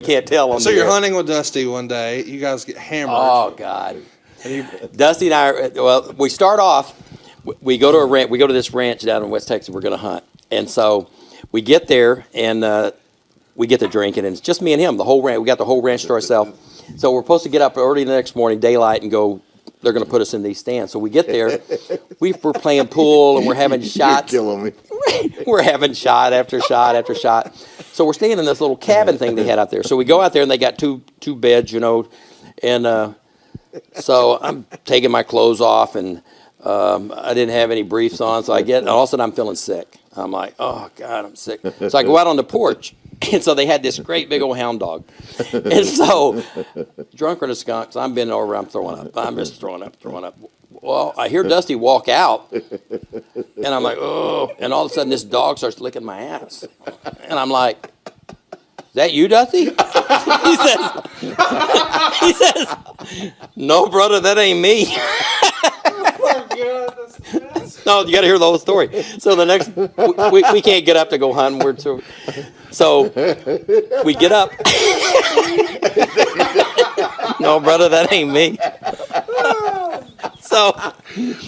Can't tell on So the you're air. hunting with Dusty one day. You guys get hammered. Oh God, Dusty and I. Well, we start off. We go to a ranch. We go to this ranch down in West Texas. We're going to hunt, and so we get there and we get to drinking, and it's just me and him. The whole ranch. We got the whole ranch to ourselves. So we're supposed to get up early the next morning, daylight, and go. They're going to put us in these stands. So we get there. We're playing pool and we're having shots. You're killing me. We're having shot after shot after shot. So we're staying in this little cabin thing they had out there. So we go out there and they got two beds, you know, and so I'm taking my clothes off and I didn't have any briefs on. So I get, and all of a sudden I'm feeling sick. I'm like, oh God, I'm sick. So I go out on the porch. And so they had this great big old hound dog. And so, drunker than a skunk, so I'm bending over, I'm throwing up. I'm just throwing up. Well, I hear Dusty walk out, and I'm like, oh. And all of a sudden, this dog starts licking my ass. And I'm like, is that you, Dusty? He says, no, brother, that ain't me. Oh, God, that's No, you got to hear the whole story. So the next, we can't get up to go hunting. So we get up. No, brother, that ain't me. So,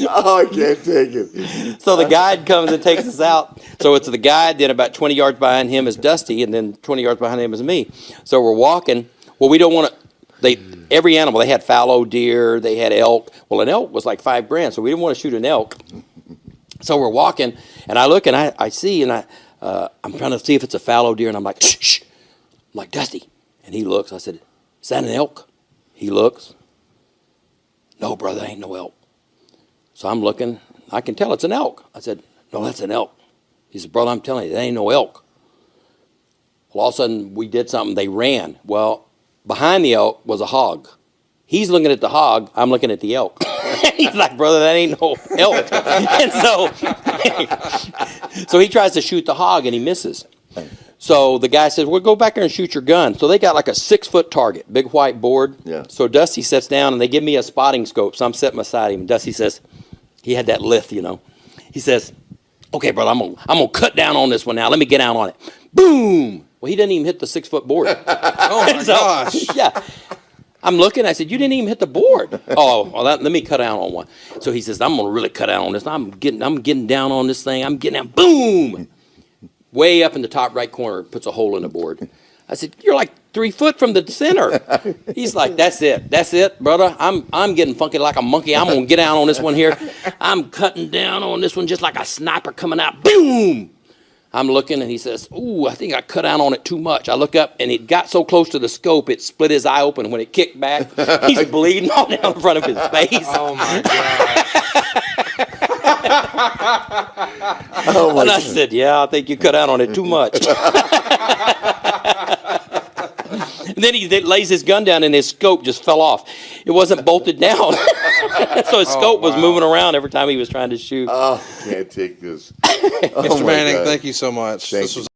Oh, I can't take it. so the guide comes and takes us out. So it's the guide, then about 20 yards behind him is Dusty, and then 20 yards behind him is me. So we're walking. Well, we don't want to. Every animal, they had fallow deer, they had elk. Well, an elk was like $5,000, so we didn't want to shoot an elk. So we're walking, and I look, and I see, and I'm trying to see if it's a fallow deer, and I'm like, shh, shh. I'm like, Dusty. And he looks. I said, is that an elk? He looks. No, brother, ain't no elk. So I'm looking. I can tell it's an elk. I said, no, that's an elk. He said, brother, I'm telling you, that ain't no elk. Well, all of a sudden, we did something. They ran. Well, behind the elk was a hog. He's looking at the hog. I'm looking at the elk. He's like, brother, that ain't no elk. And so he tries to shoot the hog, and he misses. So the guy says, well, go back there and shoot your gun. So they got like a 6-foot target, big white board. Yeah. So Dusty sits down, and they give me a spotting scope. So I'm sitting beside him. Dusty says, he had that lift, you know. He says, okay, brother, I'm gonna cut down on this one now. Let me get down on it. Boom. Well, he didn't even hit the 6-foot board. Oh, my gosh. Yeah. I'm looking. I said, you didn't even hit the board. Oh, well, let me cut down on one. So he says, I'm going to really cut down on this. I'm getting down on this thing. I'm getting down. Boom. Way up in the top right corner, puts a hole in the board. I said, you're like 3 foot from the center. He's like, that's it, brother. I'm getting funky like a monkey. I'm going to get down on this one here. I'm cutting down on this one just like a sniper coming out. Boom. I'm looking, and he says, ooh, I think I cut out on it too much. I look up, and it got so close to the scope, it split his eye open. When it kicked back, he's bleeding all down in front of his face. Oh, my God. Oh, my And I God. said, yeah, I think you cut out on it too much. And then he lays his gun down, and his scope just fell off. It wasn't bolted down. So his scope was moving around every time he was trying to shoot. Oh, can't take this. Mr. Oh, my Manning, God. thank you so much. Thank This you. was